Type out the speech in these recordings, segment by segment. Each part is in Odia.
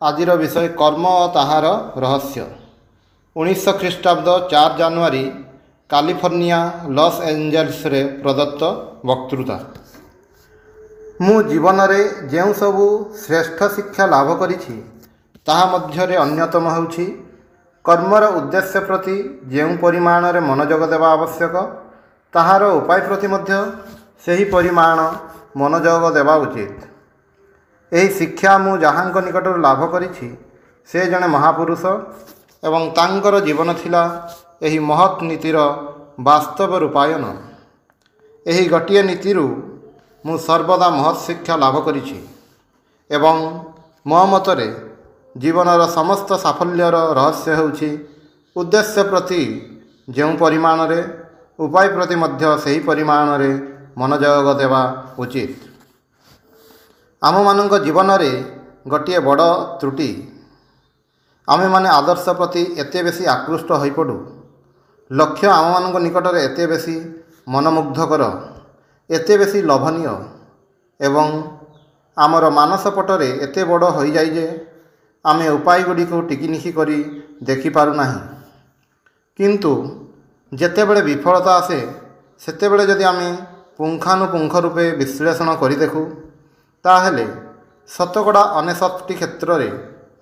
आजिर विषय कर्म और ताहार रहस्य। 1900 ख्रीष्टाब्द 4 जानुआरी कालिफर्निया लॉस एंजेल्स रे प्रदत्त वक्तृता। मु जीवन में जो सबू श्रेष्ठ शिक्षा लाभ करिछि ताहा मध्यरे अन्यतम होछि कर्मर उद्देश्य प्रति जो परिमाण रे मनोयोग देवा आवश्यक ताहार उपाय प्रति मध्य सही परिमाण मनोयोग देवा उचित। यही शिक्षा मु जहांक निकटर लाभ करिछि से जने महापुरुष एवं तांकर जीवन थिला एही महत् नीतिर वास्तव रूपायन। एही गोटिए नीतिरु मु सर्वदा महत् शिक्षा लाभ करिछि एवं मो मतरे जीवनर समस्त साफल्यर रहस्य होछि उद्देश्य प्रति जो परिमाण रे उपाय प्रति मध्य सही परिमाण रे मनोयोग देवा उचित। आम मानक जीवन में गोटे बड़ त्रुटि आमे माने आदर्श प्रति एते बेसी आकृष्ट हो पड़ू लक्ष्य आम मान निकटर एते बेसी मनमुग्धकर एते बेसी लोभनीय एवं आमर मानस पटरे एते बड़ हो जाए जे आमे उपाय गुड़ी को टिकिनिखि करी देखि पारु नाही। किंतु जेतेबेले विफलता आसे सेतेबेले जदि आमे पुंखानुपुंख रूपे विश्लेषण करि देखु ताहले शतकड़ा 69 क्षेत्र में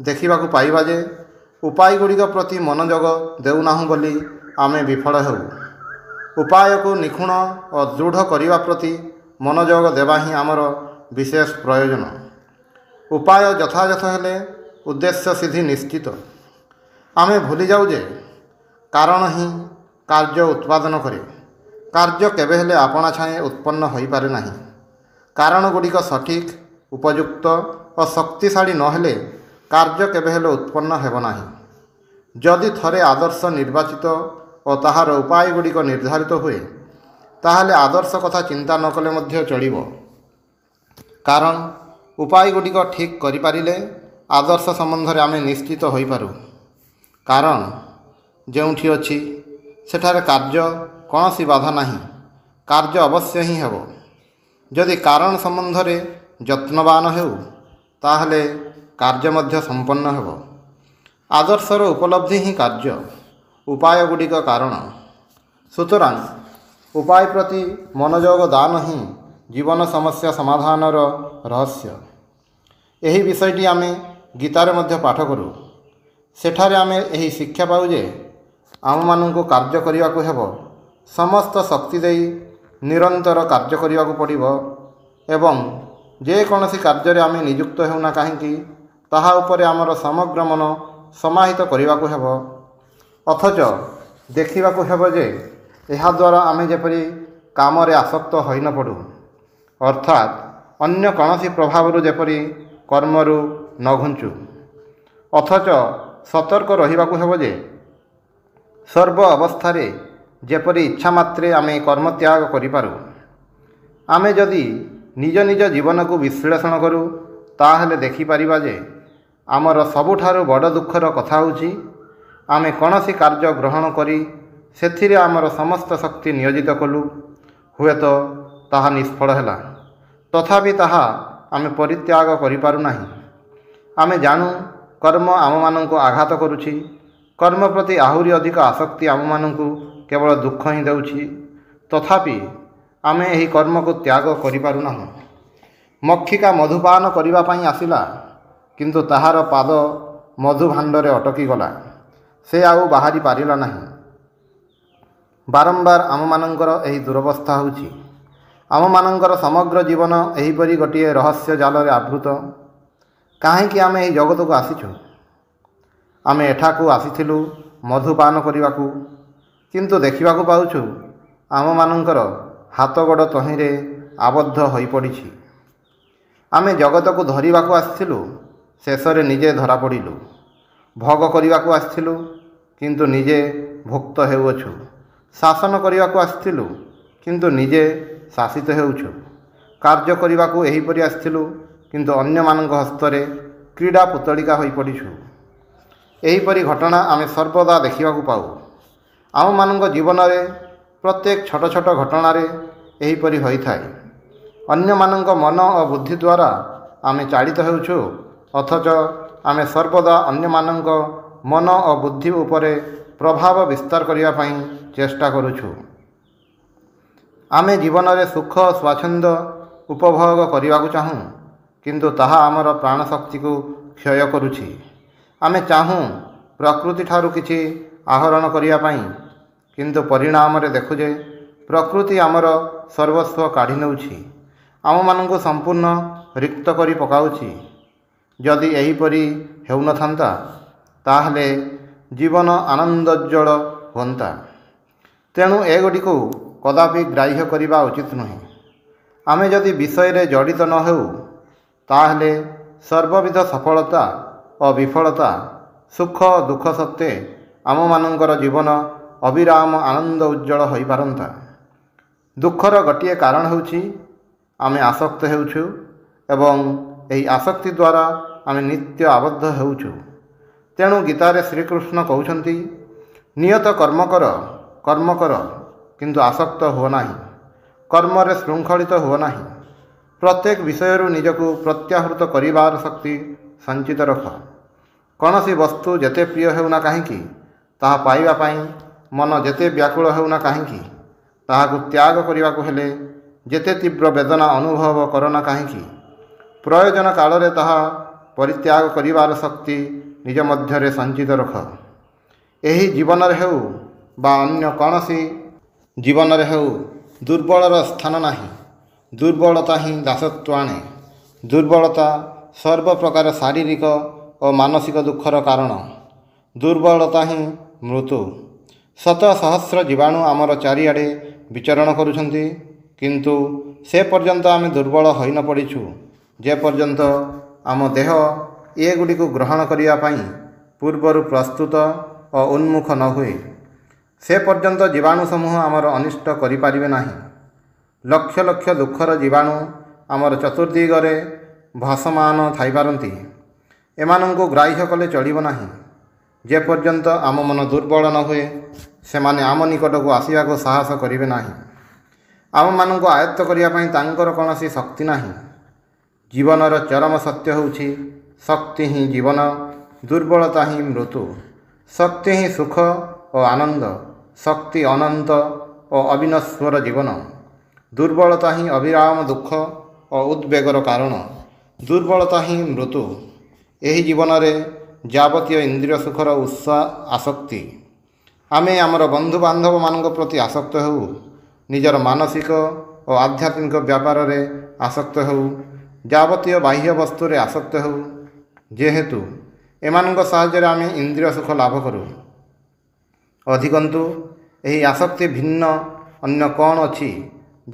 देखा पाइबा जे उपाय गुड़िक प्रति मनोयोग देउनाहु बोली आमे विफल हो। उपाय को निखुण और दृढ़ करने प्रति मनोयोग देवा ही आमर विशेष प्रयोजन। उपाय यथायथ हेले उद्देश्य सिद्धि निश्चित। आमे भूली जाऊ जे कारण ही कार्य उत्पादन करे। कार्य केबे हेले आपणा छाए उत्पन्न हो पारे नाही। कारण गुड़िक सठिक उपयुक्त और शक्तिशाली नहेले कार्य केबे हेले उत्पन्न हेब नाही। जदि थरे आदर्श निर्वाचित और ताहार उपाय गुड़िक निर्धारित हुए ताहले आदर्श कथा चिंता न कले मध्य चलिबो। कारण उपाय गुड़िक ठीक करि पारिले आदर्श संबंध रे आमे निश्चित होई पारु। कारण जेउठी अछि सेठारे कार्य कौनसी बाधा नाही। कार्य अवश्य ही हेबो। जदि कारण संबंध रे यत्नवान हेउ ताहले कार्य मध्य संपन्न हेबो। आदर्शर उपलब्धि ही कार्य उपाय गुड़िक कारण। सुतरां उपाय प्रति मनोयोग दान ही जीवन समस्या समाधानर रहस्य। यही विषयटी आमे गीतारे मध्य पाठ करूँ। सेठारे आमे यही शिक्षा पाऊ जे आम मानू कार्य करने को हेबो। समस्त शक्ति दे निरंतर कार्य करने को पड़िबो एवं जे कौनसी कार्य आमे नियुक्त हेउना काहेकि ताहा उपरे आमर समग्र मन समाहित करने को हेबो। अथच देखा हेबो जे एहा द्वारा आमे जेपरि काम रे आसक्त होई न पड़ू अर्थात अन्य कौनसी प्रभाव जेपरि कर्मरु न घुंचु। अथच सतर्क रहिबा को हेबो जे सर्व अवस्था जेपरि इच्छा मात्रे आमे कर्म त्याग करिपारू। आमे जदि निज निज जीवन को विश्लेषण करूँ ताहले देखि परिबा जे आमर सबुठारु बड़ दुखर कथा होछि आमे कौनसी कार्य ग्रहण करी सेथिरे आमर समस्त शक्ति नियोजित कलु हुए तो ताहा निष्फल हैला तथापि ताहा आमे परित्याग करिपारू नाही। आमे जानू कर्म आम मानंको आघात करुछि। कर्म प्रति आहुरी अधिक आसक्ति आम मानंको केवल दुख ही देउछि। तथापि आमे एही कर्म को त्याग करिपारू नाहु। मक्षिका मधुपान करिबा पई आसिला किंतु ताहार पाद मधु भांडरे अटकी गला। से आउ बाहरी पारिला नाही। बारंबार आम मानंकर एही दुरवस्था होछि। आम मानंकर समग्र जीवन एहीपरि गोटिए रहस्य जाल रे आवृत। काहेकि आमे एही जगत को आसिछु। आमे एठाकू आसिथिलु मधुपान करिबाकू किंतु देखिबाकू पाउछु आम मानंकर हाथ गोड़ तहिरे आबद्ध होई पड़िछि। आमे जगत को धरिबाकू आसिथिलु शेषरे निजे धरा पड़िलु। भोग करिबाकू आसिथिलु किंतु निजे भुक्त हेउछु। शासन करिबाकू आसिथिलु किंतु निजे शासित हेउछु। कार्य करिबाकू एहीपरि आसिथिलु किंतु अन्य मानक हस्तरे क्रीड़ा पुतलिका होई पड़िछु। एहीपरि घटना आमे सर्वदा देखिबाकू पाऊ। आम मानक जीवन में प्रत्येक छोट छोट घटना एहीपरि होइथाए। अन्य मानक मन और बुद्धि द्वारा आमे चालित हेउछु अथच ଆମେ ସର୍ବଦା ଅନ୍ୟମାନଙ୍କ ମନ ଓ ବୁଦ୍ଧି ଉପରେ ପ୍ରଭାବ ବିସ୍ତାର କରିବା ପାଇଁ ଚେଷ୍ଟା କରୁଛୁ। ଆମେ ଜୀବନରେ ସୁଖ ସ୍ୱାଚ୍ଛନ୍ଦ୍ୟ ଉପଭୋଗ କରିବାକୁ ଚାହୁଁ, କିନ୍ତୁ ତାହା ଆମର ପ୍ରାଣଶକ୍ତିକୁ କ୍ଷୟ କରୁଛି। ଆମେ ଚାହୁଁ ପ୍ରକୃତିଠାରୁ କିଛି ଆହରଣ କରିବା ପାଇଁ, କିନ୍ତୁ ପରିଣାମରେ ଦେଖୁ ଯେ ପ୍ରକୃତି ଆମର ସର୍ବସ୍ୱ କାଢ଼ି ନେଉଛି, ଆମମାନଙ୍କୁ ସମ୍ପୂର୍ଣ୍ଣ ରିକ୍ତ କରି ପକାଉଛି। ଯଦି ଏହିପରି ହେଉନଥାନ୍ତା, ତାହେଲେ ଜୀବନ ଆନନ୍ଦୋଜ୍ଜଳ ହୁଅନ୍ତା। ତେଣୁ ଏଗୁଡ଼ିକୁ କଦାପି ଗ୍ରାହ୍ୟ କରିବା ଉଚିତ ନୁହେଁ। ଆମେ ଯଦି ବିଷୟରେ ଜଡ଼ିତ ନ ହେଉ, ତାହେଲେ ସର୍ବବିଧ ସଫଳତା ଓ ବିଫଳତା, ସୁଖ ଓ ଦୁଃଖ ସତ୍ତ୍ୱେ ଆମମାନଙ୍କର ଜୀବନ ଅବିରାମ ଆନନ୍ଦ ଉଜ୍ଜଳ ହୋଇପାରନ୍ତା। ଦୁଃଖର ଗୋଟିଏ କାରଣ ହେଉଛି ଆମେ ଆସକ୍ତ ହେଉଛୁ ଏବଂ ଏହି ଆସକ୍ତି ଦ୍ୱାରା ଆମେ ନିତ୍ୟ ଆବଦ୍ଧ ହେଉଛୁ। ତେଣୁ ଗୀତାରେ ଶ୍ରୀକୃଷ୍ଣ କହୁଛନ୍ତି, ନିୟତ କର୍ମ କର କିନ୍ତୁ ଆସକ୍ତ ହୁଅ ନାହିଁ, କର୍ମରେ ଶୃଙ୍ଖଳିତ ହୁଅ ନାହିଁ। ପ୍ରତ୍ୟେକ ବିଷୟରୁ ନିଜକୁ ପ୍ରତ୍ୟାହୃତ କରିବାର ଶକ୍ତି ସଞ୍ଚିତ ରଖ। କୌଣସି ବସ୍ତୁ ଯେତେ ପ୍ରିୟ ହେଉନା କାହିଁକି, ତାହା ପାଇବା ପାଇଁ ମନ ଯେତେ ବ୍ୟାକୁଳ ହେଉନା କାହିଁକି, ତାହାକୁ ତ୍ୟାଗ କରିବାକୁ ହେଲେ ଯେତେ ତୀବ୍ର ବେଦନା ଅନୁଭବ କରନା କାହିଁକି, ପ୍ରୟୋଜନ କାଳରେ ତାହା ପରିତ୍ୟାଗ କରିବାର ଶକ୍ତି ନିଜ ମଧ୍ୟରେ ସଞ୍ଚିତ ରଖ। ଏହି ଜୀବନରେ ହେଉ ବା ଅନ୍ୟ କୌଣସି ଜୀବନରେ ହେଉ, ଦୁର୍ବଳର ସ୍ଥାନ ନାହିଁ। ଦୁର୍ବଳତା ହିଁ ଦାସତ୍ୱ ଆଣେ। ଦୁର୍ବଳତା ସର୍ବପ୍ରକାର ଶାରୀରିକ ଓ ମାନସିକ ଦୁଃଖର କାରଣ। ଦୁର୍ବଳତା ହିଁ ମୃତ୍ୟୁ। ଶତ ସହସ୍ର ଜୀବାଣୁ ଆମର ଚାରିଆଡ଼େ ବିଚରଣ କରୁଛନ୍ତି, କିନ୍ତୁ ସେ ପର୍ଯ୍ୟନ୍ତ ଆମେ ଦୁର୍ବଳ ହୋଇ ନ ପଡ଼ିଛୁ ଯେ ପର୍ଯ୍ୟନ୍ତ ଆମ ଦେହ ଏଗୁଡ଼ିକୁ ଗ୍ରହଣ କରିବା ପାଇଁ ପୂର୍ବରୁ ପ୍ରସ୍ତୁତ ଓ ଉନ୍ମୁଖ ନ ହୁଏ। ସେ ପର୍ଯ୍ୟନ୍ତ ଜୀବାଣୁ ସମୂହ ଆମର ଅନିଷ୍ଟ କରିପାରିବେ ନାହିଁ। ଲକ୍ଷ ଲକ୍ଷ ଦୁଃଖର ଜୀବାଣୁ ଆମର ଚତୁର୍ଦିଗରେ ଭାସମାନ ଥାଇପାରନ୍ତି। ଏମାନଙ୍କୁ ଗ୍ରାହ୍ୟ କଲେ ଚଳିବ ନାହିଁ। ଯେ ପର୍ଯ୍ୟନ୍ତ ଆମ ମନ ଦୁର୍ବଳ ନ ହୁଏ, ସେମାନେ ଆମ ନିକଟକୁ ଆସିବାକୁ ସାହସ କରିବେ ନାହିଁ। ଆମମାନଙ୍କୁ ଆୟତ୍ତ କରିବା ପାଇଁ ତାଙ୍କର କୌଣସି ଶକ୍ତି ନାହିଁ। ଜୀବନର ଚରମ ସତ୍ୟ ହେଉଛି, ଶକ୍ତି ହିଁ ଜୀବନ, ଦୁର୍ବଳତା ହିଁ ମୃତ୍ୟୁ। ଶକ୍ତି ହିଁ ସୁଖ ଓ ଆନନ୍ଦ, ଶକ୍ତି ଅନନ୍ତ ଓ ଅବିନଶ୍ୱର ଜୀବନ। ଦୁର୍ବଳତା ହିଁ ଅବିରାମ ଦୁଃଖ ଓ ଉଦ୍ବେଗର କାରଣ। ଦୁର୍ବଳତା ହିଁ ମୃତ୍ୟୁ। ଏହି ଜୀବନରେ ଯାବତୀୟ ଇନ୍ଦ୍ରିୟ ସୁଖର ଉତ୍ସ ଆସକ୍ତି। ଆମେ ଆମର ବନ୍ଧୁବାନ୍ଧବମାନଙ୍କ ପ୍ରତି ଆସକ୍ତ ହେଉ, ନିଜର ମାନସିକ ଓ ଆଧ୍ୟାତ୍ମିକ ବ୍ୟାପାରରେ ଆସକ୍ତ ହେଉ, ଯାବତୀୟ ବାହ୍ୟ ବସ୍ତୁରେ ଆସକ୍ତ ହେଉ, ଯେହେତୁ ଏମାନଙ୍କ ସାହାଯ୍ୟରେ ଆମେ ଇନ୍ଦ୍ରିୟ ସୁଖ ଲାଭ କରୁ। ଅଧିକନ୍ତୁ ଏହି ଆସକ୍ତି ଭିନ୍ନ ଅନ୍ୟ କ'ଣ ଅଛି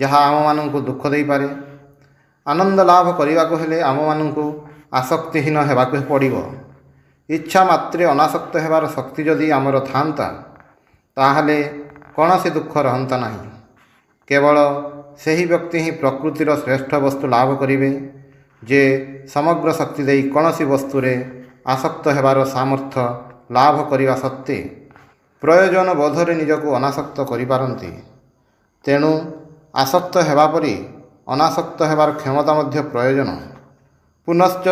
ଯାହା ଆମମାନଙ୍କୁ ଦୁଃଖ ଦେଇପାରେ? ଆନନ୍ଦ ଲାଭ କରିବାକୁ ହେଲେ ଆମମାନଙ୍କୁ ଆସକ୍ତିହୀନ ହେବାକୁ ପଡ଼ିବ। ଇଚ୍ଛା ମାତ୍ରେ ଅନାସକ୍ତ ହେବାର ଶକ୍ତି ଯଦି ଆମର ଥାନ୍ତା, ତାହେଲେ କୌଣସି ଦୁଃଖ ରହନ୍ତା ନାହିଁ। କେବଳ ସେହି ବ୍ୟକ୍ତି ହିଁ ପ୍ରକୃତିର ଶ୍ରେଷ୍ଠ ବସ୍ତୁ ଲାଭ କରିବେ, ଯେ ସମଗ୍ର ଶକ୍ତି ଦେଇ କୌଣସି ବସ୍ତୁରେ ଆସକ୍ତ ହେବାର ସାମର୍ଥ୍ୟ ଲାଭ କରିବା ସତ୍ତ୍ୱେ ପ୍ରୟୋଜନ ବୋଧରେ ନିଜକୁ ଅନାସକ୍ତ କରିପାରନ୍ତି। ତେଣୁ ଆସକ୍ତ ହେବା ପରି ଅନାସକ୍ତ ହେବାର କ୍ଷମତା ମଧ୍ୟ ପ୍ରୟୋଜନ। ପୁନଶ୍ଚ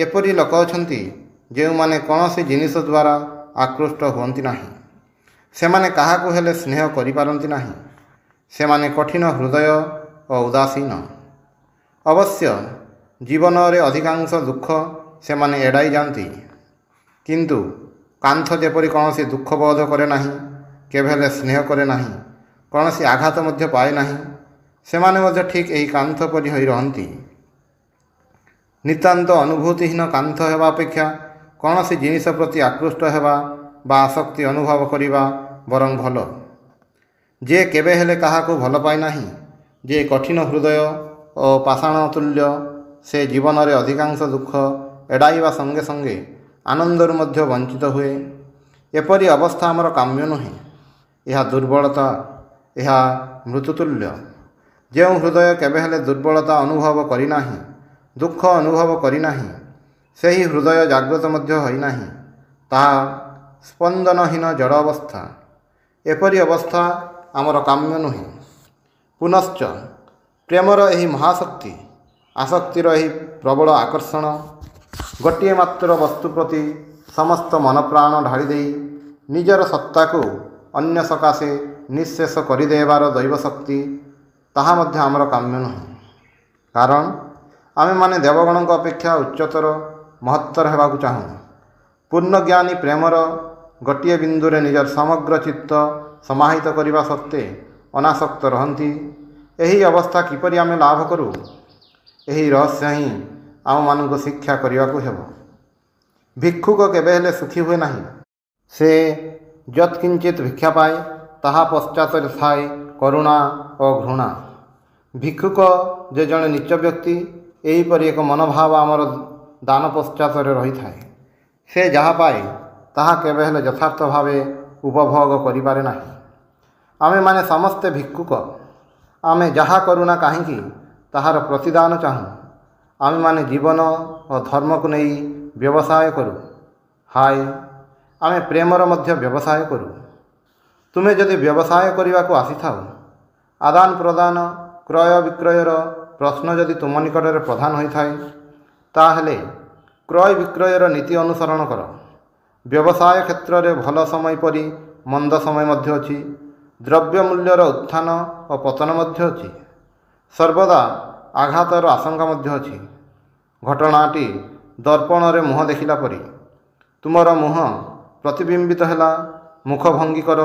ଏପରି ଲୋକ ଅଛନ୍ତି ଯେଉଁମାନେ କୌଣସି ଜିନିଷ ଦ୍ୱାରା ଆକୃଷ୍ଟ ହୁଅନ୍ତି ନାହିଁ। ସେମାନେ କାହାକୁ ହେଲେ ସ୍ନେହ କରିପାରନ୍ତି ନାହିଁ। ସେମାନେ କଠିନ ହୃଦୟ ଓ ଉଦାସୀନ। ଅବଶ୍ୟ ଜୀବନରେ ଅଧିକାଂଶ ଦୁଃଖ ସେମାନେ ଏଡ଼ାଇ ଯାଆନ୍ତି, କିନ୍ତୁ କାନ୍ଥ ଯେପରି କୌଣସି ଦୁଃଖ ବୋଧ କରେ ନାହିଁ, କେବେ ହେଲେ ସ୍ନେହ କରେ ନାହିଁ, କୌଣସି ଆଘାତ ମଧ୍ୟ ପାଏ ନାହିଁ, ସେମାନେ ମଧ୍ୟ ଠିକ୍ ଏହି କାନ୍ଥ ପରି ହୋଇ ରହନ୍ତି। ନିତାନ୍ତ ଅନୁଭୂତିହୀନ କାନ୍ଥ ହେବା ଅପେକ୍ଷା କୌଣସି ଜିନିଷ ପ୍ରତି ଆକୃଷ୍ଟ ହେବା ବା ଆସକ୍ତି ଅନୁଭବ କରିବା ବରଂ ଭଲ। ଯେ କେବେ ହେଲେ କାହାକୁ ଭଲ ପାଏ ନାହିଁ, ଯେ କଠିନ ହୃଦୟ ଓ ପାଷାଣ ତୁଲ୍ୟ, ସେ ଜୀବନରେ ଅଧିକାଂଶ ଦୁଃଖ ଏଡ଼ାଇବା ସଙ୍ଗେ ସଙ୍ଗେ ଆନନ୍ଦରୁ ମଧ୍ୟ ବଞ୍ଚିତ ହୁଏ। ଏପରି ଅବସ୍ଥା ଆମର କାମ୍ୟ ନୁହେଁ। ଏହା ଦୁର୍ବଳତା, ଏହା ମୃତ୍ୟୁତୁଲ୍ୟ। ଯେଉଁ ହୃଦୟ କେବେ ହେଲେ ଦୁର୍ବଳତା ଅନୁଭବ କରିନାହିଁ, ଦୁଃଖ ଅନୁଭବ କରିନାହିଁ, ସେହି ହୃଦୟ ଜାଗ୍ରତ ମଧ୍ୟ ହୋଇନାହିଁ। ତାହା ସ୍ପନ୍ଦନହୀନ ଜଡ଼ ଅବସ୍ଥା। ଏପରି ଅବସ୍ଥା ଆମର କାମ୍ୟ ନୁହେଁ। ପୁନଶ୍ଚ ପ୍ରେମର ଏହି ମହାଶକ୍ତି, ଆସକ୍ତିର ଏହି ପ୍ରବଳ ଆକର୍ଷଣ, ଗୋଟିଏ ମାତ୍ର ବସ୍ତୁ ପ୍ରତି ସମସ୍ତ ମନପ୍ରାଣ ଢାଳି ଦେଇ ନିଜର ସତ୍ତାକୁ ଅନ୍ୟ ସକାଶେ ନିଃଶେଷ କରିଦେବାର ଦୈବ ଶକ୍ତି, ତାହା ମଧ୍ୟ ଆମର କାମ୍ୟ ନୁହେଁ। କାରଣ ଆମେମାନେ ଦେବଗଣଙ୍କ ଅପେକ୍ଷା ଉଚ୍ଚତର ମହତ୍ତର ହେବାକୁ ଚାହୁଁ। ପୂର୍ଣ୍ଣଜ୍ଞାନୀ ପ୍ରେମର ଗୋଟିଏ ବିନ୍ଦୁରେ ନିଜର ସମଗ୍ର ଚିତ୍ତ ସମାହିତ କରିବା ସତ୍ତ୍ୱେ ଅନାସକ୍ତ ରହନ୍ତି। ଏହି ଅବସ୍ଥା କିପରି ଆମେ ଲାଭ କରୁ? ଏହି ରହସ୍ୟ ହିଁ ଆମମାନଙ୍କୁ ଶିକ୍ଷା କରିବାକୁ ହେବ। ଭିକ୍ଷୁକ କେବେ ହେଲେ ସୁଖୀ ହୁଏ ନାହିଁ। ସେ ଯତ୍କିଞ୍ଚିତ୍ ଭିକ୍ଷା ପାଏ, ତାହା ପଶ୍ଚାତରେ ଥାଏ କରୁଣା ଓ ଘୃଣା। ଭିକ୍ଷୁକ ଯେ ଜଣେ ନୀଚ ବ୍ୟକ୍ତି, ଏହିପରି ଏକ ମନୋଭାବ ଆମର ଦାନ ପଶ୍ଚାତରେ ରହିଥାଏ। ସେ ଯାହା ପାଏ ତାହା କେବେ ହେଲେ ଯଥାର୍ଥ ଭାବେ ଉପଭୋଗ କରିପାରେ ନାହିଁ। ଆମେମାନେ ସମସ୍ତେ ଭିକ୍ଷୁକ। ଆମେ ଯାହା କରୁନା କାହିଁକି ତାହାର ପ୍ରତିଦାନ ଚାହୁଁ। ଆମେମାନେ ଜୀବନ ଓ ଧର୍ମକୁ ନେଇ ବ୍ୟବସାୟ କରୁ। ହାୟ, ଆମେ ପ୍ରେମର ମଧ୍ୟ ବ୍ୟବସାୟ କରୁ। ତୁମେ ଯଦି ବ୍ୟବସାୟ କରିବାକୁ ଆସିଥାଅ, ଆଦାନ ପ୍ରଦାନ କ୍ରୟ ବିକ୍ରୟର ପ୍ରଶ୍ନ ଯଦି ତୁମ ନିକଟରେ ପ୍ରଧାନ ହୋଇଥାଏ, ତାହେଲେ କ୍ରୟ ବିକ୍ରୟର ନୀତି ଅନୁସରଣ କର। ବ୍ୟବସାୟ କ୍ଷେତ୍ରରେ ଭଲ ସମୟ ପରି ମନ୍ଦ ସମୟ ମଧ୍ୟ ଅଛି। ଦ୍ରବ୍ୟ ମୂଲ୍ୟର ଉତ୍ଥାନ ଓ ପତନ ମଧ୍ୟ ଅଛି। ସର୍ବଦା ଆଘାତର ଆଶଙ୍କା ମଧ୍ୟ ଅଛି। ଘଟଣାଟି ଦର୍ପଣରେ ମୁହଁ ଦେଖିଲା ପରି। ତୁମର ମୁହଁ ପ୍ରତିବିମ୍ବିତ ହେଲା, ମୁଖଭଙ୍ଗୀ କର,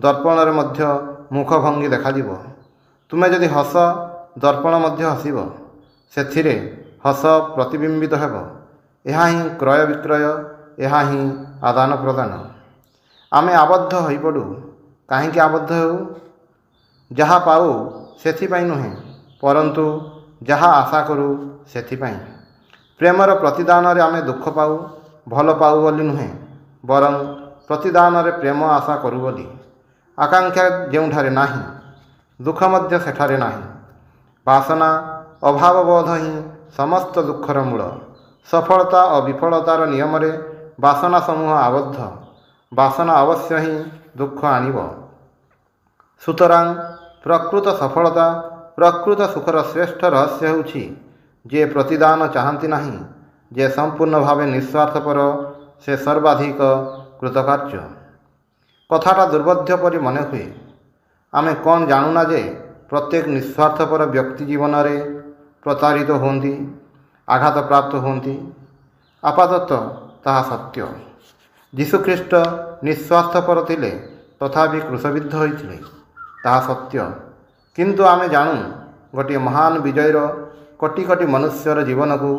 ଦର୍ପଣରେ ମଧ୍ୟ ମୁଖଭଙ୍ଗୀ ଦେଖାଯିବ। ତୁମେ ଯଦି ହସ, ଦର୍ପଣ ମଧ୍ୟ ହସିବ, ସେଥିରେ ହସ ପ୍ରତିବିମ୍ବିତ ହେବ। ଏହା ହିଁ କ୍ରୟ ବିକ୍ରୟ, ଏହା ହିଁ ଆଦାନ ପ୍ରଦାନ। ଆମେ ଆବଦ୍ଧ ହୋଇପଡ଼ୁ। କାହିଁକି ଆବଦ୍ଧ ହେଉ? ଯାହା ପାଉ ସେଥିପାଇଁ ନୁହେଁ, ପରନ୍ତୁ ଯାହା ଆଶା କରୁ ସେଥିପାଇଁ। ପ୍ରେମର ପ୍ରତିଦାନରେ ଆମେ ଦୁଃଖ ପାଉ, ଭଲ ପାଉ ବୋଲି ନୁହେଁ, ବରଂ ପ୍ରତିଦାନରେ ପ୍ରେମ ଆଶା କରୁ ବୋଲି। ଆକାଂକ୍ଷା ଯେଉଁଠାରେ ନାହିଁ, ଦୁଃଖ ମଧ୍ୟ ସେଠାରେ ନାହିଁ। ବାସନା ଅଭାବବୋଧ ହିଁ ସମସ୍ତ ଦୁଃଖର ମୂଳ। ସଫଳତା ଓ ବିଫଳତାର ନିୟମରେ ବାସନା ସମୂହ ଆବଦ୍ଧ। ବାସନା ଅବଶ୍ୟ ହିଁ ଦୁଃଖ ଆଣିବ। ସୁତରାଂ ପ୍ରକୃତ ସଫଳତା, ପ୍ରକୃତ ସୁଖର ଶ୍ରେଷ୍ଠ ରହସ୍ୟ ହେଉଛି ଯେ ପ୍ରତିଦାନ ଚାହାନ୍ତି ନାହିଁ, ଯେ ସମ୍ପୂର୍ଣ୍ଣ ଭାବେ ନିଃସ୍ୱାର୍ଥପର, ସେ ସର୍ବାଧିକ କୃତକାର୍ଯ୍ୟ। କଥାଟା ଦୁର୍ବୋଧ୍ୟ ପରି ମନେ ହୁଏ। ଆମେ କ'ଣ ଜାଣୁନା ଯେ ପ୍ରତ୍ୟେକ ନିଃସ୍ୱାର୍ଥପର ବ୍ୟକ୍ତି ଜୀବନରେ ପ୍ରତାରିତ ହୁଅନ୍ତି, ଆଘାତପ୍ରାପ୍ତ ହୁଅନ୍ତି। ଆପାତତଃ ତାହା ସତ୍ୟ। ଯୀଶୁଖ୍ରୀଷ୍ଟ ନିଃସ୍ୱାର୍ଥପର ଥିଲେ, ତଥାପି କ୍ରୁଶବିଦ୍ଧ ହୋଇଥିଲେ, ତାହା ସତ୍ୟ। କିନ୍ତୁ ଆମେ ଜାଣୁ, ଗୋଟିଏ ମହାନ ବିଜୟର କୋଟି କୋଟି ମନୁଷ୍ୟର ଜୀବନକୁ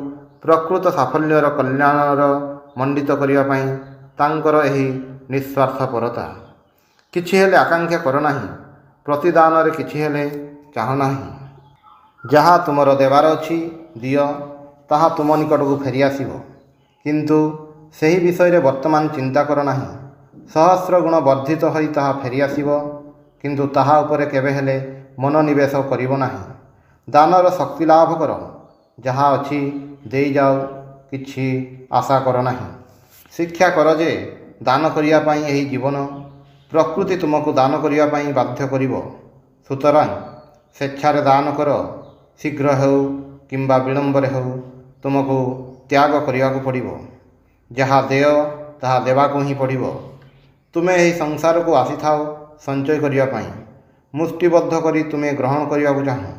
ପ୍ରକୃତ ସାଫଲ୍ୟର କଲ୍ୟାଣର ମଣ୍ଡିତ କରିବା ପାଇଁ ତାଙ୍କର ଏହି ନିଃସ୍ୱାର୍ଥପରତା। କିଛି ହେଲେ ଆକାଂକ୍ଷା କର ନାହିଁ, ପ୍ରତିଦାନରେ କିଛି ହେଲେ ଚାହଁ ନାହିଁ। ଯାହା ତୁମର ଦେବାର ଅଛି ଦିଅ, ତାହା ତୁମ ନିକଟକୁ ଫେରିଆସିବ। କିନ୍ତୁ ସେହି ବିଷୟରେ ବର୍ତ୍ତମାନ ଚିନ୍ତା କର ନାହିଁ। ସହସ୍ର ଗୁଣ ବର୍ଦ୍ଧିତ ହୋଇ ତାହା ଫେରିଆସିବ, କିନ୍ତୁ ତାହା ଉପରେ କେବେ ହେଲେ ମନୋନିବେଶ କରିବ ନାହିଁ। ଦାନର ଶକ୍ତି ଲାଭ କର। ଯାହା ଅଛି ଦେଇଯାଅ, କିଛି ଆଶା କର ନାହିଁ। ଶିକ୍ଷା କର ଯେ ଦାନ କରିବା ପାଇଁ ଏହି ଜୀବନ, ପ୍ରକୃତି ତୁମକୁ ଦାନ କରିବା ପାଇଁ ବାଧ୍ୟ କରିବ। ସୁତରାଂ ସ୍ୱେଚ୍ଛାରେ ଦାନ କର। ଶୀଘ୍ର ହେଉ କିମ୍ବା ବିଳମ୍ବରେ ହେଉ, ତୁମକୁ ତ୍ୟାଗ କରିବାକୁ ପଡ଼ିବ। ଯାହା ଦେୟ ତାହା ଦେବାକୁ ହିଁ ପଡ଼ିବ। ତୁମେ ଏହି ସଂସାରକୁ ଆସିଥାଅ ସଞ୍ଚୟ କରିବା ପାଇଁ। ମୁଷ୍ଟିବଦ୍ଧ କରି ତୁମେ ଗ୍ରହଣ କରିବାକୁ ଚାହଁ,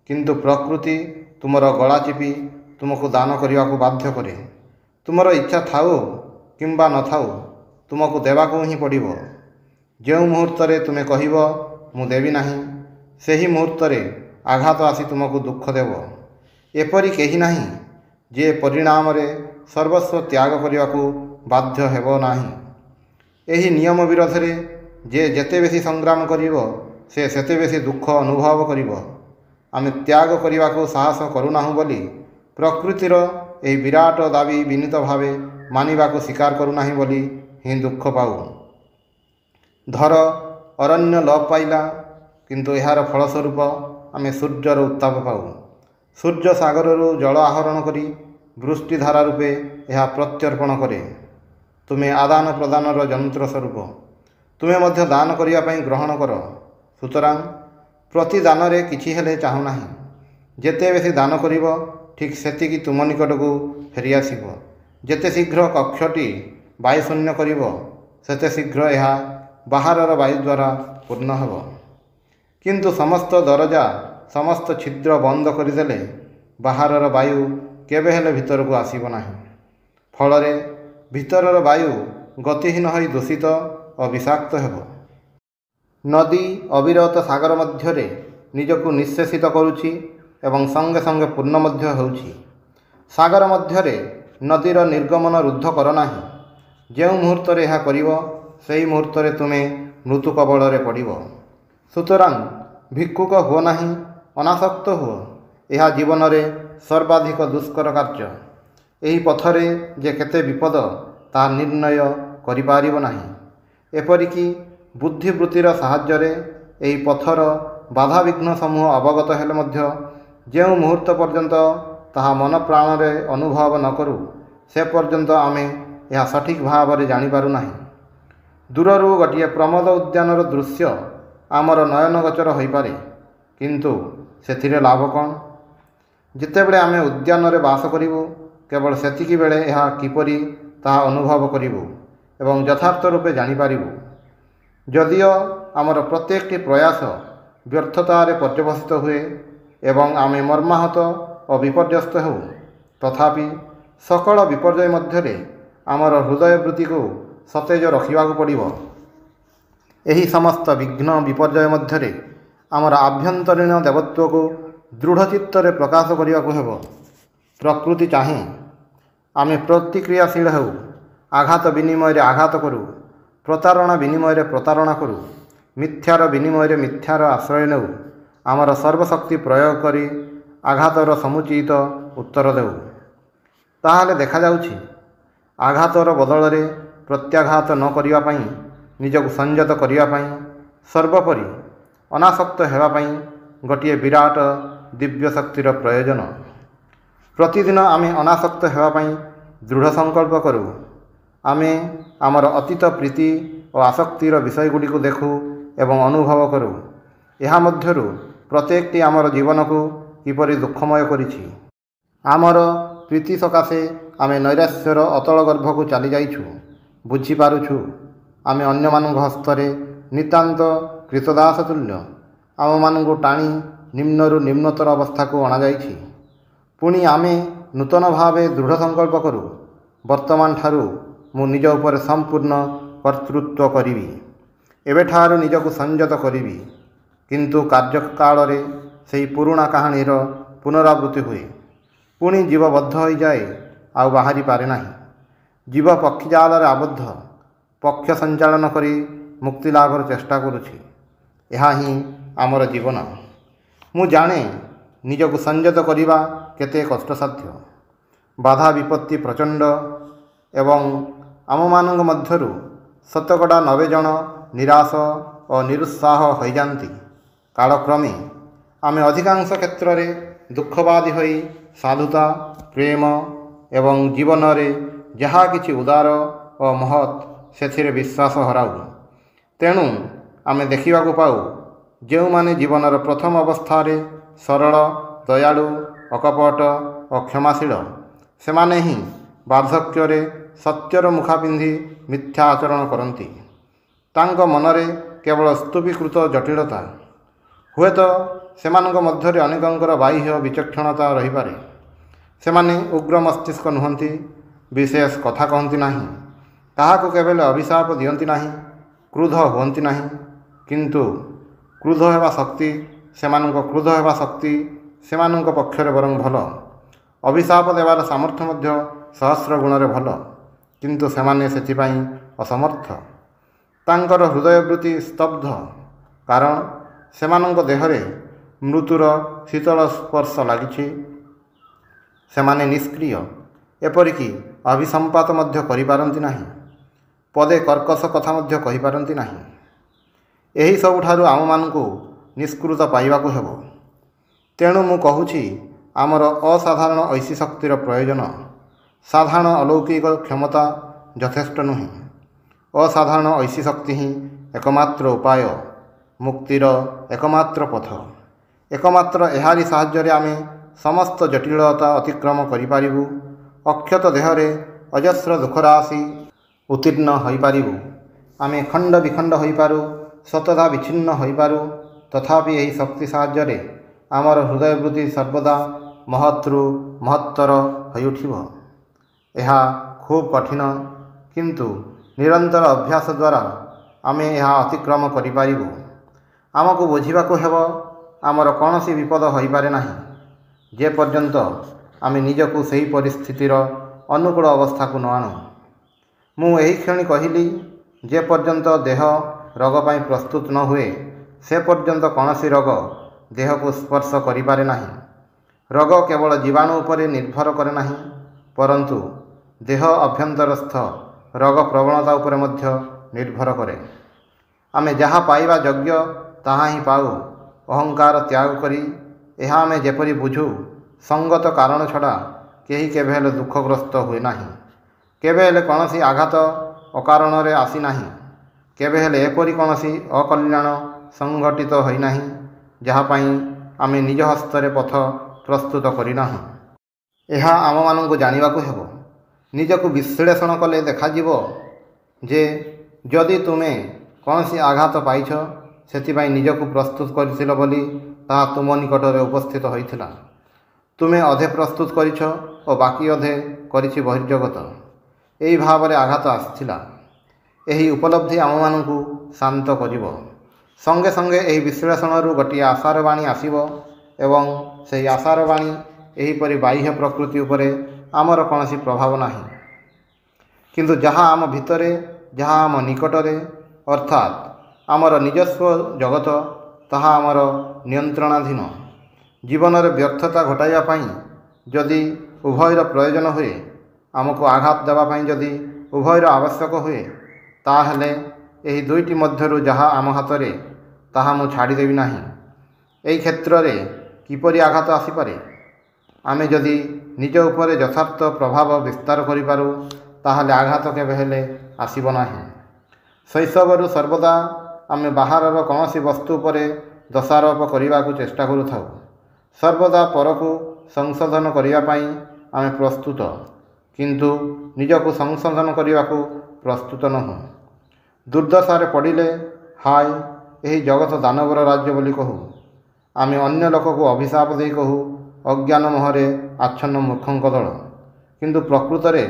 କିନ୍ତୁ ପ୍ରକୃତି ତୁମର ଗଳା ଚିପି ତୁମକୁ ଦାନ କରିବାକୁ ବାଧ୍ୟ କରେ। ତୁମର ଇଚ୍ଛା ଥାଉ କିମ୍ବା ନଥାଉ, ତୁମକୁ ଦେବାକୁ ହିଁ ପଡ଼ିବ। ଯେଉଁ ମୁହୂର୍ତ୍ତରେ ତୁମେ କହିବ ମୁଁ ଦେବି ନାହିଁ, ସେହି ମୁହୂର୍ତ୍ତରେ ଆଘାତ ଆସି ତୁମକୁ ଦୁଃଖ ଦେବ। ଏପରି କେହି ନାହିଁ ଯେ ପରିଣାମରେ ସର୍ବସ୍ୱ ତ୍ୟାଗ କରିବାକୁ ବାଧ୍ୟ ହେବ ନାହିଁ। ଏହି ନିୟମ ବିରୋଧରେ ଯେ ଯେତେ ବେଶୀ ସଂଗ୍ରାମ କରିବ, ସେ ସେତେ ବେଶୀ ଦୁଃଖ ଅନୁଭବ କରିବ। ଆମେ ତ୍ୟାଗ କରିବାକୁ ସାହସ କରୁନାହୁଁ ବୋଲି ପ୍ରକୃତିର ଏହି ବିରାଟ ଦାବି ବିନୀତ ଭାବେ ମାନିବାକୁ ସ୍ୱୀକାର କରୁନାହିଁ ବୋଲି ହିଁ ଦୁଃଖ ପାଉ। ଧର ଅରଣ୍ୟ ଲୋପ ପାଇଲା, କିନ୍ତୁ ଏହାର ଫଳସ୍ୱରୂପ ଆମେ ସୂର୍ଯ୍ୟର ଉତ୍ତାପ ପାଉ। ସୂର୍ଯ୍ୟ ସାଗରରୁ ଜଳ ଆହରଣ କରି ବୃଷ୍ଟିଧାରା ରୂପେ ଏହା ପ୍ରତ୍ୟର୍ପଣ କରେ। ତୁମେ ଆଦାନ ପ୍ରଦାନର ଯନ୍ତ୍ର ସ୍ୱରୂପ। ତୁମେ ମଧ୍ୟ ଦାନ କରିବା ପାଇଁ ଗ୍ରହଣ କର। ସୁତରାଂ ପ୍ରତିଦାନରେ କିଛି ହେଲେ ଚାହୁଁ ନାହିଁ। ଯେତେ ବେଶୀ ଦାନ କରିବ, ଠିକ୍ ସେତିକି ତୁମ ନିକଟକୁ ଫେରିଆସିବ। ଯେତେ ଶୀଘ୍ର କକ୍ଷଟି ବାୟୁଶୂନ୍ୟ କରିବ ସେତେ ଶୀଘ୍ର ଏହା ବାହାରର ବାୟୁ ଦ୍ୱାରା ପୂର୍ଣ୍ଣ ହେବ। କିନ୍ତୁ ସମସ୍ତ ଦରଜା ସମସ୍ତ ଛିଦ୍ର ବନ୍ଦ କରିଦେଲେ ବାହାରର ବାୟୁ କେବେ ହେଲେ ଭିତରକୁ ଆସିବ ନାହିଁ। ଫଳରେ ଭିତରର ବାୟୁ ଗତିହୀନ ହୋଇ ଦୂଷିତ ଓ ବିଷାକ୍ତ ହେବ। ନଦୀ ଅବିରତ ସାଗର ମଧ୍ୟରେ ନିଜକୁ ନିଃଶେଷିତ କରୁଛି ଏବଂ ସଙ୍ଗେ ସଙ୍ଗେ ପୂର୍ଣ୍ଣ ମଧ୍ୟ ହେଉଛି। ସାଗର ମଧ୍ୟରେ ନଦୀର ନିର୍ଗମନ ରୁଦ୍ଧ କର ନାହିଁ। ଯେଉଁ ମୁହୂର୍ତ୍ତରେ ଏହା କରିବ ସେହି ମୁହୂର୍ତ୍ତରେ ତୁମେ ମୃତ୍ୟୁ କବଳରେ ପଡ଼ିବ। ସୁତରାଂ ଭିକ୍ଷୁକ ହୁଅ ନାହିଁ, ଅନାସକ୍ତ ହୁଅ। ଏହା ଜୀବନରେ ସର୍ବାଧିକ ଦୁଷ୍କର କାର୍ଯ୍ୟ। ଏହି ପଥରେ ଯେ କେତେ ବିପଦ ତାହା ନିର୍ଣ୍ଣୟ କରିପାରିବ ନାହିଁ। ଏପରିକି ବୁଦ୍ଧିବୃତ୍ତିର ସାହାଯ୍ୟରେ ଏହି ପଥର ବାଧାବିଘ୍ନ ସମୂହ ଅବଗତ ହେଲେ ମଧ୍ୟ ଯେଉଁ ମୁହୂର୍ତ୍ତ ପର୍ଯ୍ୟନ୍ତ ତାହା ମନ ପ୍ରାଣରେ ଅନୁଭବ ନ କରୁ ସେ ପର୍ଯ୍ୟନ୍ତ ଆମେ ଏହା ସଠିକ୍ ଭାବରେ ଜାଣିପାରୁ ନାହିଁ। ଦୂରରୁ ଗୋଟିଏ ପ୍ରମୋଦ ଉଦ୍ୟାନର ଦୃଶ୍ୟ ଆମର ନୟନଗୋଚର ହୋଇପାରେ, କିନ୍ତୁ ସେଥିରେ ଲାଭ କ'ଣ? ଯେତେବେଳେ ଆମେ ଉଦ୍ୟାନରେ ବାସ କରିବୁ କେବଳ ସେତିକି ବେଳେ ଏହା କିପରି ତାହା ଅନୁଭବ କରିବୁ ଏବଂ ଯଥାର୍ଥ ରୂପେ ଜାଣିପାରିବୁ। ଯଦିଓ ଆମର ପ୍ରତ୍ୟେକଟି ପ୍ରୟାସ ବ୍ୟର୍ଥତାରେ ପର୍ଯ୍ୟବସିତ ହୁଏ ଏବଂ ଆମେ ମର୍ମାହତ ଓ ବିପର୍ଯ୍ୟସ୍ତ ହେଉ, ତଥାପି ସକଳ ବିପର୍ଯ୍ୟୟ ମଧ୍ୟରେ ଆମର ହୃଦୟ ବୃତ୍ତିକୁ ସତେଜ ରଖିବାକୁ ପଡ଼ିବ। ଏହି ସମସ୍ତ ବିଘ୍ନ ବିପର୍ଯ୍ୟୟ ମଧ୍ୟରେ ଆମର ଆଭ୍ୟନ୍ତରୀଣ ଦେବତ୍ୱକୁ ଦୃଢ଼ଚିତ୍ତରେ ପ୍ରକାଶ କରିବାକୁ ହେବ। ପ୍ରକୃତି ଚାହେଁ ଆମେ ପ୍ରତିକ୍ରିୟାଶୀଳ ହେଉ, ଆଘାତ ବିନିମୟରେ ଆଘାତ କରୁ, ପ୍ରତାରଣା ବିନିମୟରେ ପ୍ରତାରଣା କରୁ, ମିଥ୍ୟାର ବିନିମୟରେ ମିଥ୍ୟାର ଆଶ୍ରୟ ନେଉ, ଆମର ସର୍ବଶକ୍ତି ପ୍ରୟୋଗ କରି ଆଘାତର ସମୁଚିତ ଉତ୍ତର ଦେଉ। ତାହେଲେ ଦେଖାଯାଉଛି ଆଘାତର ବଦଳରେ ପ୍ରତ୍ୟାଘାତ ନ କରିବା ପାଇଁ, ନିଜକୁ ସଂଯତ କରିବା ପାଇଁ, ସର୍ବୋପରି ଅନାସକ୍ତ ହେବା ପାଇଁ ଗୋଟିଏ ବିରାଟ ଦିବ୍ୟ ଶକ୍ତିର ପ୍ରୟୋଜନ। ପ୍ରତିଦିନ ଆମେ ଅନାସକ୍ତ ହେବା ପାଇଁ ଦୃଢ଼ ସଂକଳ୍ପ କରୁ। ଆମେ ଆମର ଅତୀତ ପ୍ରୀତି ଓ ଆସକ୍ତିର ବିଷୟଗୁଡ଼ିକୁ ଦେଖୁ ଏବଂ ଅନୁଭବ କରୁ। ଏହା ମଧ୍ୟରୁ ପ୍ରତ୍ୟେକଟି ଆମର ଜୀବନକୁ କିପରି ଦୁଃଖମୟ କରିଛି। ଆମର ପ୍ରୀତି ସକାଶେ ଆମେ ନୈରାଶ୍ୟର ଅତଳ ଗର୍ଭକୁ ଚାଲିଯାଇଛୁ। ବୁଝିପାରୁଛୁ ଆମେ ଅନ୍ୟମାନଙ୍କ ହସ୍ତରେ ନିତାନ୍ତ କ୍ରୀତଦାସ ତୁଲ୍ୟ। ଆମମାନଙ୍କୁ ଟାଣି ନିମ୍ନରୁ ନିମ୍ନତର ଅବସ୍ଥାକୁ ଅଣାଯାଇଛି। ପୁଣି ଆମେ ନୂତନ ଭାବେ ଦୃଢ଼ ସଂକଳ୍ପ କରୁ, ବର୍ତ୍ତମାନ ଠାରୁ ମୁଁ ନିଜ ଉପରେ ସମ୍ପୂର୍ଣ୍ଣ କର୍ତ୍ତୃତ୍ୱ କରିବି, ଏବେଠାରୁ ନିଜକୁ ସଂଯତ କରିବି। କିନ୍ତୁ କାର୍ଯ୍ୟକାଳରେ ସେହି ପୁରୁଣା କାହାଣୀର ପୁନରାବୃତ୍ତି ହୁଏ। ପୁଣି ଜୀବ ବଦ୍ଧ ହୋଇଯାଏ, ଆଉ ବାହାରି ପାରେ ନାହିଁ। ଜୀବ ପକ୍ଷୀଜାଲରେ ଆବଦ୍ଧ, ପକ୍ଷ ସଞ୍ଚାଳନ କରି ମୁକ୍ତି ଲାଭର ଚେଷ୍ଟା କରୁଛି। ଏହା ହିଁ ଆମର ଜୀବନ। ମୁଁ ଜାଣେ ନିଜକୁ ସଂଯତ କରିବା କେତେ କଷ୍ଟସାଧ୍ୟ। ବାଧା ବିପତ୍ତି ପ୍ରଚଣ୍ଡ ଏବଂ ଆମମାନଙ୍କ ମଧ୍ୟରୁ ଶତକଡ଼ା 90 ଜଣ ନିରାଶ ଓ ନିରୁତ୍ସାହ ହୋଇଯାନ୍ତି। କାଳକ୍ରମେ ଆମେ ଅଧିକାଂଶ କ୍ଷେତ୍ରରେ ଦୁଃଖବାଦୀ ହୋଇ ସାଧୁତା, ପ୍ରେମ ଏବଂ ଜୀବନରେ ଯାହା କିଛି ଉଦାର ଓ ମହତ୍ ସେଥିରେ ବିଶ୍ୱାସ ହରାଉ। ତେଣୁ ଆମେ ଦେଖିବାକୁ ପାଉ ଯେଉଁମାନେ ଜୀବନର ପ୍ରଥମ ଅବସ୍ଥାରେ ସରଳ, ଦୟାଳୁ, ଅକପଟ ଓ କ୍ଷମାଶୀଳ, ସେମାନେ ହିଁ ବାର୍ଦ୍ଧକ୍ୟରେ ସତ୍ୟର ମୁଖା ପିନ୍ଧି ମିଥ୍ୟା ଆଚରଣ କରନ୍ତି। ତାଙ୍କ ମନରେ କେବଳ ସ୍ତୂପୀକୃତ ଜଟିଳତା। ହୁଏତ ସେମାନଙ୍କ ମଧ୍ୟରେ ଅନେକଙ୍କର ବାହ୍ୟ ବିଚକ୍ଷଣତା ରହିପାରେ। ସେମାନେ ଉଗ୍ର ମସ୍ତିଷ୍କ ନୁହନ୍ତି, ବିଶେଷ କଥା କହନ୍ତି ନାହିଁ, କାହାକୁ କେବେ ଅଭିଶାପ ଦିଅନ୍ତି ନାହିଁ, କ୍ରୁଦ୍ଧ ହୁଅନ୍ତି ନାହିଁ। କିନ୍ତୁ କ୍ରୁଦ୍ଧ ହେବା ଶକ୍ତି ସେମାନଙ୍କ ପକ୍ଷରେ ବରଂ ଭଲ। ଅଭିଶାପ ଦେବାର ସାମର୍ଥ୍ୟ ମଧ୍ୟ ସହସ୍ର ଗୁଣରେ ଭଲ, କିନ୍ତୁ ସେମାନେ ସେଥିପାଇଁ ଅସମର୍ଥ। ତାଙ୍କର ହୃଦୟବୃତ୍ତି ସ୍ତବ୍ଧ, କାରଣ ସେମାନଙ୍କ ଦେହରେ ମୃତ୍ୟୁର ଶୀତଳ ସ୍ପର୍ଶ ଲାଗିଛି। ସେମାନେ ନିଷ୍କ୍ରିୟ, ଏପରିକି ଅଭିସମ୍ପାତ ମଧ୍ୟ କରିପାରନ୍ତି ନାହିଁ, ପଦେ କର୍କଶ କଥା ମଧ୍ୟ କହିପାରନ୍ତି ନାହିଁ। ଏହି ସବୁଠାରୁ ଆମମାନଙ୍କୁ ନିଷ୍କୃତ ପାଇବାକୁ ହେବ। ତେଣୁ ମୁଁ କହୁଛି ଆମର ଅସାଧାରଣ ଐଶୀ ଶକ୍ତିର ପ୍ରୟୋଜନ। ସାଧାରଣ ଅଲୌକିକ କ୍ଷମତା ଯଥେଷ୍ଟ ନୁହେଁ। ଅସାଧାରଣ ଐଶୀ ଶକ୍ତି ହିଁ ଏକମାତ୍ର ଉପାୟ, ମୁକ୍ତିର ଏକମାତ୍ର ପଥ। ଏକମାତ୍ର ଏହାରି ସାହାଯ୍ୟରେ ଆମେ ସମସ୍ତ ଜଟିଳତା ଅତିକ୍ରମ କରିପାରିବୁ। ଅକ୍ଷତ ଦେହରେ ଅଜସ୍ର ଦୁଃଖରାଶି ଉତ୍ତୀର୍ଣ୍ଣ ହୋଇପାରିବୁ। ଆମେ ଖଣ୍ଡ ବିଖଣ୍ଡ ହୋଇପାରୁ, ସତତା ବିଚ୍ଛିନ୍ନ ହୋଇପାରୁ, ତଥାପି ଏହି ଶକ୍ତି ସାହାଯ୍ୟରେ ଆମର ହୃଦୟ ବୃତ୍ତି ସର୍ବଦା ମହତ୍ରୁ ମହତ୍ତର ହୋଇଉଠିବ। ଏହା ଖୁବ୍ କଠିନ, କିନ୍ତୁ ନିରନ୍ତର ଅଭ୍ୟାସ ଦ୍ୱାରା ଆମେ ଏହା ଅତିକ୍ରମ କରିପାରିବୁ। ଆମକୁ ବୁଝିବାକୁ ହେବ, ଆମର କୌଣସି ବିପଦ ହୋଇପାରେ ନାହିଁ ଯେ ପର୍ଯ୍ୟନ୍ତ ଆମେ ନିଜକୁ ସେହି ପରିସ୍ଥିତିର ଅନୁକୂଳ ଅବସ୍ଥାକୁ ନ ଆଣୁ। ମୁଁ ଏହି କ୍ଷଣି କହିଲି, ଯେ ପର୍ଯ୍ୟନ୍ତ ଦେହ ରୋଗ ପାଇଁ ପ୍ରସ୍ତୁତ ନ ହୁଏ ସେ ପର୍ଯ୍ୟନ୍ତ କୌଣସି ରୋଗ ଦେହକୁ ସ୍ପର୍ଶ କରିପାରେ ନାହିଁ। ରୋଗ କେବଳ ଜୀବାଣୁ ଉପରେ ନିର୍ଭର କରେ ନାହିଁ, ପରନ୍ତୁ ଦେହ ଅଭ୍ୟନ୍ତରସ୍ଥ ରୋଗ ପ୍ରବଣତା ଉପରେ ମଧ୍ୟ ନିର୍ଭର କରେ। ଆମେ ଯାହା ପାଇବା ଯୋଗ୍ୟ ତାହା ହିଁ ପାଉ। ଅହଙ୍କାର ତ୍ୟାଗ କରି ଏହା ଆମେ ଯେପରି ବୁଝୁ, ସଙ୍ଗତ କାରଣ ଛଡ଼ା କେହି କେବେ ହେଲେ ଦୁଃଖଗ୍ରସ୍ତ ହୁଏ ନାହିଁ। କେବେ ହେଲେ କୌଣସି ଆଘାତ ଅକାରଣରେ ଆସିନାହିଁ। କେବେ ହେଲେ ଏପରି କୌଣସି ଅକଲ୍ୟାଣ ସଂଘଟିତ ହୋଇନାହିଁ ଯାହା ପାଇଁ ଆମେ ନିଜ ହସ୍ତରେ ପଥ ପ୍ରସ୍ତୁତ କରିନାହୁଁ। ଏହା ଆମମାନଙ୍କୁ ଜାଣିବାକୁ ହେବ। ନିଜକୁ ବିଶ୍ଳେଷଣ କଲେ ଦେଖାଯିବ ଯେ ଯଦି ତୁମେ କୌଣସି ଆଘାତ ପାଇଛ, ସେଥିପାଇଁ ନିଜକୁ ପ୍ରସ୍ତୁତ କରିଥିଲ ବୋଲି ତାହା ତୁମ ନିକଟରେ ଉପସ୍ଥିତ ହୋଇଥିଲା। ତୁମେ ଅଧେ ପ୍ରସ୍ତୁତ କରିଛ ଓ ବାକି ଅଧେ କରିଛି ବହିର୍ଜଗତ। ଏହି ଭାବରେ ଆଘାତ ଆସିଥିଲା। ଏହି ଉପଲବ୍ଧି ଆମମାନଙ୍କୁ ଶାନ୍ତ କରିବ। ସଙ୍ଗେ ସଙ୍ଗେ ଏହି ବିଶ୍ଳେଷଣରୁ ଗୋଟିଏ ଆଶାର ବାଣୀ ଆସିବ ଏବଂ ସେହି ଆଶାର ବାଣୀ ଏହିପରି ବାହ୍ୟ ପ୍ରକୃତି ଉପରେ ଆମର କୌଣସି ପ୍ରଭାବ ନାହିଁ। କିନ୍ତୁ ଯାହା ଆମ ଭିତରେ, ଯାହା ଆମ ନିକଟରେ, ଅର୍ଥାତ୍ ଆମର ନିଜସ୍ୱ ଜଗତ, ତାହା ଆମର ନିୟନ୍ତ୍ରଣାଧୀନ। ଜୀବନରେ ବ୍ୟର୍ଥତା ଘଟାଇବା ପାଇଁ ଯଦି ଉଭୟର ପ୍ରୟୋଜନ ହୁଏ, ଆମକୁ ଆଘାତ ଦେବା ପାଇଁ ଯଦି ଉଭୟର ଆବଶ୍ୟକ ହୁଏ, ତାହେଲେ ଏହି ଦୁଇଟି ମଧ୍ୟରୁ ଯାହା ଆମ ହାତରେ ତାହା ମୁଁ ଛାଡ଼ିଦେବି ନାହିଁ। ଏହି କ୍ଷେତ୍ରରେ କିପରି ଆଘାତ ଆସିପାରେ? ଆମେ ଯଦି ନିଜ ଉପରେ ଯଥାର୍ଥ ପ୍ରଭାବ ବିସ୍ତାର କରିପାରୁ, ତାହେଲେ ଆଘାତ କେବେ ହେଲେ ଆସିବ ନାହିଁ। ଶୈଶବରୁ ସର୍ବଦା ଆମେ ବାହାରର କୌଣସି ବସ୍ତୁ ଉପରେ ଦୋଷାରୋପ କରିବାକୁ ଚେଷ୍ଟା କରୁଥାଉ। ସର୍ବଦା ପରକୁ ସଂଶୋଧନ କରିବା ପାଇଁ ଆମେ ପ୍ରସ୍ତୁତ, କିନ୍ତୁ ନିଜକୁ ସଂଶୋଧନ କରିବାକୁ ପ୍ରସ୍ତୁତ ନୁହଁ। ଦୁର୍ଦ୍ଦଶାରେ ପଡ଼ିଲେ ହାୟ, ଏହି ଜଗତ ଦାନବର ରାଜ୍ୟ ବୋଲି କହୁ। ଆମେ ଅନ୍ୟ ଲୋକକୁ ଅଭିଶାପ ଦେଇ କହୁ, ଅଜ୍ଞାନ ମୋହରେ ଆଚ୍ଛନ୍ନ ମୂର୍ଖଙ୍କ ଦଳ। କିନ୍ତୁ ପ୍ରକୃତରେ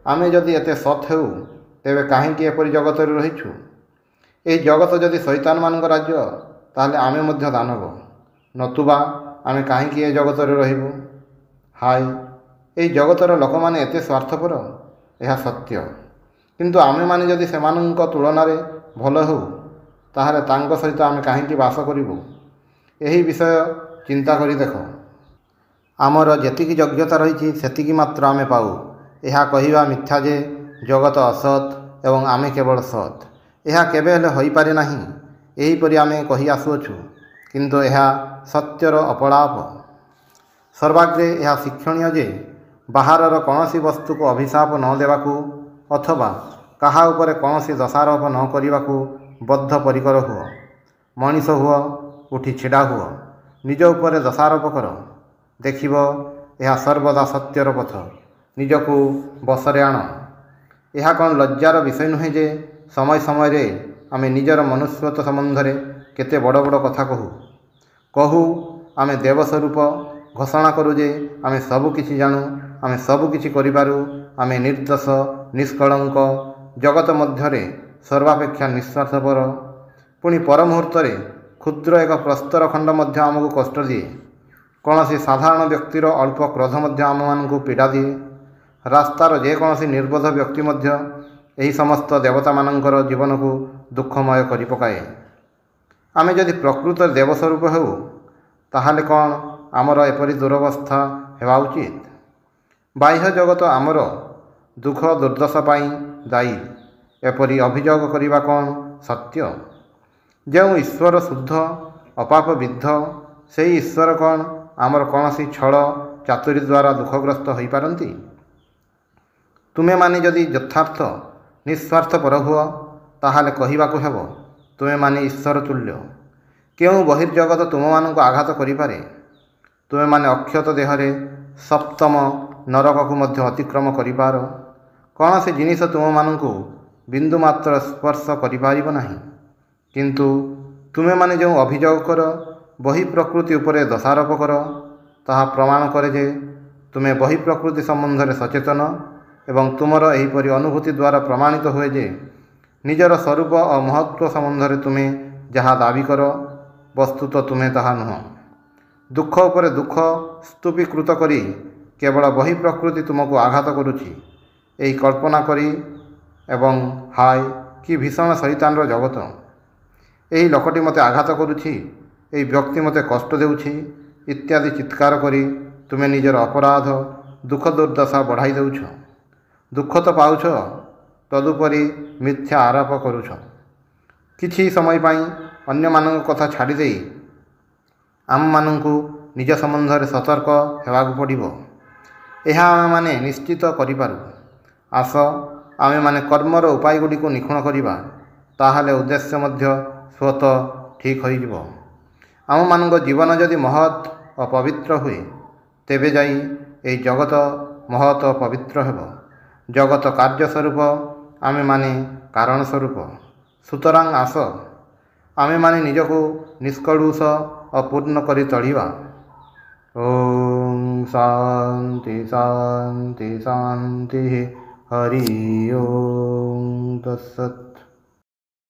ଆମେ ଯଦି ଏତେ ସତ୍ ହେଉ, ତେବେ କାହିଁକି ଏପରି ଜଗତରେ ରହିଛୁ? ଏହି ଜଗତ ଯଦି ଶୈତାନମାନଙ୍କ ରାଜ୍ୟ, ତାହେଲେ ଆମେ ମଧ୍ୟ ଦାନବ। ନତୁବା ଆମେ କାହିଁକି ଏ ଜଗତରେ ରହିବୁ? ହାୟ, ଏହି ଜଗତର ଲୋକମାନେ ଏତେ ସ୍ୱାର୍ଥପର, ଏହା ସତ୍ୟ। କିନ୍ତୁ ଆମେମାନେ ଯଦି ସେମାନଙ୍କ ତୁଳନାରେ ଭଲ ହେଉ, ତାହେଲେ ତାଙ୍କ ସହିତ ଆମେ କାହିଁକି ବାସ କରିବୁ? ଏହି ବିଷୟ ଚିନ୍ତା କରି ଦେଖ। ଆମର ଯେତିକି ଯୋଗ୍ୟତା ରହିଛି ସେତିକି ମାତ୍ର ଆମେ ପାଉ। ଏହା କହିବା ମିଥ୍ୟା ଯେ ଜଗତ ଅସତ୍ ଏବଂ ଆମେ କେବଳ ସତ୍। ଏହା କେବେ ହେଲେ ହୋଇପାରେ ନାହିଁ। ଏହିପରି ଆମେ କହି ଆସୁଅଛୁ, କିନ୍ତୁ ଏହା ସତ୍ୟର ଅପଳାପ। ସର୍ବାଗ୍ରେ ଏହା ଶିକ୍ଷଣୀୟ ଯେ ବାହାରର କୌଣସି ବସ୍ତୁକୁ ଅଭିଶାପ ନ ଦେବାକୁ ଅଥବା କାହା ଉପରେ କୌଣସି ଦୋଷାରୋପ ନ କରିବାକୁ ବଦ୍ଧପରିକର ହୁଅ। ମଣିଷ ହୁଅ, ଉଠି ଛିଡ଼ା ହୁଅ, ନିଜ ଉପରେ ଦୋଷାରୋପ କର। ଦେଖିବ, ଏହା ସର୍ବଦା ସତ୍ୟର ପଥ। ନିଜକୁ ବଶରେ ଆଣ। ଏହା କ'ଣ ଲଜ୍ଜାର ବିଷୟ ନୁହେଁ ଯେ ସମୟ ସମୟରେ ଆମେ ନିଜର ମନୁଷ୍ୟତ୍ୱ ସମ୍ବନ୍ଧରେ କେତେ ବଡ଼ ବଡ଼ କଥା କହୁ। ଆମେ ଦେବ ସ୍ୱରୂପ, ଘୋଷଣା କରୁ ଯେ ଆମେ ସବୁ କିଛି ଜାଣୁ, ଆମେ ସବୁ କିଛି କରିପାରୁ, ଆମେ ନିର୍ଦ୍ଦୋଷ, ନିଷ୍କଳଙ୍କ, ଜଗତ ମଧ୍ୟରେ ସର୍ବାପେକ୍ଷା ନିଃସ୍ୱାର୍ଥପର। ପୁଣି ପର ମୁହୂର୍ତ୍ତରେ କ୍ଷୁଦ୍ର ଏକ ପ୍ରସ୍ତର ଖଣ୍ଡ ମଧ୍ୟ ଆମକୁ କଷ୍ଟ ଦିଏ। କୌଣସି ସାଧାରଣ ବ୍ୟକ୍ତିର ଅଳ୍ପ କ୍ରୋଧ ମଧ୍ୟ ଆମମାନଙ୍କୁ ପୀଡ଼ା ଦିଏ। ରାସ୍ତାର ଯେକୌଣସି ନିର୍ବୋଧ ବ୍ୟକ୍ତି ମଧ୍ୟ ଏହି ସମସ୍ତ ଦେବତାମାନଙ୍କର ଜୀବନକୁ ଦୁଃଖମୟ କରି ପକାଏ। ଆମେ ଯଦି ପ୍ରକୃତରେ ଦେବ ସ୍ୱରୂପ ହେଉ, ତାହେଲେ କ'ଣ ଆମର ଏପରି ଦୁରବସ୍ଥା ହେବା ଉଚିତ? ବାହ୍ୟ ଜଗତ ଆମର ଦୁଃଖ ଦୁର୍ଦ୍ଦଶା ପାଇଁ ଦାୟୀ, ଏପରି ଅଭିଯୋଗ କରିବା କ'ଣ ସତ୍ୟ? ଯେଉଁ ଈଶ୍ୱର ଶୁଦ୍ଧ, ଅପାପବିଦ୍ଧ, ସେହି ଈଶ୍ୱର କ'ଣ ଆମର କୌଣସି ଛଳ ଚାତୁରୀ ଦ୍ୱାରା ଦୁଃଖଗ୍ରସ୍ତ ହୋଇପାରନ୍ତି? ତୁମେମାନେ ଯଦି ଯଥାର୍ଥ ନିଃସ୍ୱାର୍ଥପର ହୁଅ, ତାହେଲେ କହିବାକୁ ହେବ ତୁମେମାନେ ଈଶ୍ୱର ତୁଲ୍ୟ। କେଉଁ ବହିର୍ଜଗତ ତୁମମାନଙ୍କୁ ଆଘାତ କରିପାରେ? ତୁମେମାନେ ଅକ୍ଷତ ଦେହରେ ସପ୍ତମ ନରକକୁ ମଧ୍ୟ ଅତିକ୍ରମ କରିପାର। କୌଣସି ଜିନିଷ ତୁମମାନଙ୍କୁ ବିନ୍ଦୁମାତ୍ର ସ୍ପର୍ଶ କରିପାରିବ ନାହିଁ। କିନ୍ତୁ ତୁମେମାନେ ଯେଉଁ ଅଭିଯୋଗ କର, ବହି ପ୍ରକୃତି ଉପରେ ଦୋଷାରୋପ କର, ତାହା ପ୍ରମାଣ କରେ ଯେ ତୁମେ ବହି ପ୍ରକୃତି ସମ୍ବନ୍ଧରେ ସଚେତନ ଏବଂ ତୁମର ଏହିପରି ଅନୁଭୂତି ଦ୍ୱାରା ପ୍ରମାଣିତ ହୁଏ ଯେ ନିଜର ସ୍ୱରୂପ ଓ ମହତ୍ତ୍ୱ ସମ୍ବନ୍ଧରେ ତୁମେ ଯାହା ଦାବି କର, ବସ୍ତୁତଃ ତୁମେ ତାହା ନୁହଁ। ଦୁଃଖ ଉପରେ ଦୁଃଖ ସ୍ତୂପୀକୃତ କରି କେବଳ ବହି ପ୍ରକୃତି ତୁମକୁ ଆଘାତ କରୁଛି, ଏହି କଳ୍ପନା କରି ଏବଂ ହାୟ କି ଭୀଷଣ ଶୈତାନର ଜଗତ! ଏହି ଲୋକଟି ମୋତେ ଆଘାତ କରୁଛି, ଏହି ବ୍ୟକ୍ତି ମୋତେ କଷ୍ଟ ଦେଉଛି ଇତ୍ୟାଦି ଚିତ୍କାର କରି ତୁମେ ନିଜର ଅପରାଧ ଦୁଃଖ ଦୁର୍ଦ୍ଦଶା ବଢ଼ାଇ ଦେଉଛ। ଦୁଃଖ ତ ପାଉଛ, ତଦୁପରି ମିଥ୍ୟା ଆରୋପ କରୁଛ। କିଛି ସମୟ ପାଇଁ ଅନ୍ୟମାନଙ୍କ କଥା ଛାଡ଼ିଦେଇ ଆମମାନଙ୍କୁ ନିଜ ସମ୍ବନ୍ଧରେ ସତର୍କ ହେବାକୁ ପଡ଼ିବ। ଏହା ଆମେମାନେ ନିଶ୍ଚିତ କରିପାରୁ। ଆସ ଆମେମାନେ କର୍ମର ଉପାୟଗୁଡ଼ିକୁ ନିଖୁଣ କରିବା, ତାହେଲେ ଉଦ୍ଦେଶ୍ୟ ମଧ୍ୟ ସ୍ୱତଃ ଠିକ୍ ହୋଇଯିବ। ଆମମାନଙ୍କ ଜୀବନ ଯଦି ମହତ୍ ଓ ପବିତ୍ର ହୁଏ, ତେବେ ଯାଇ ଏହି ଜଗତ ମହତ୍ ଓ ପବିତ୍ର ହେବ। ଜଗତ କାର୍ଯ୍ୟ ସ୍ୱରୂପ, ଆମେମାନେ କାରଣ ସ୍ୱରୂପ। ସୁତରାଂ ଆସ ଆମେମାନେ ନିଜକୁ ନିଷ୍କଳୁଷ ଓ ପୂର୍ଣ୍ଣ କରି ତୋଳିବା। ଓಂ ଶାନ୍ତି ଶାନ୍ତି ଶାନ୍ତି। ହରି ଓಂ ତତ୍ସତ୍।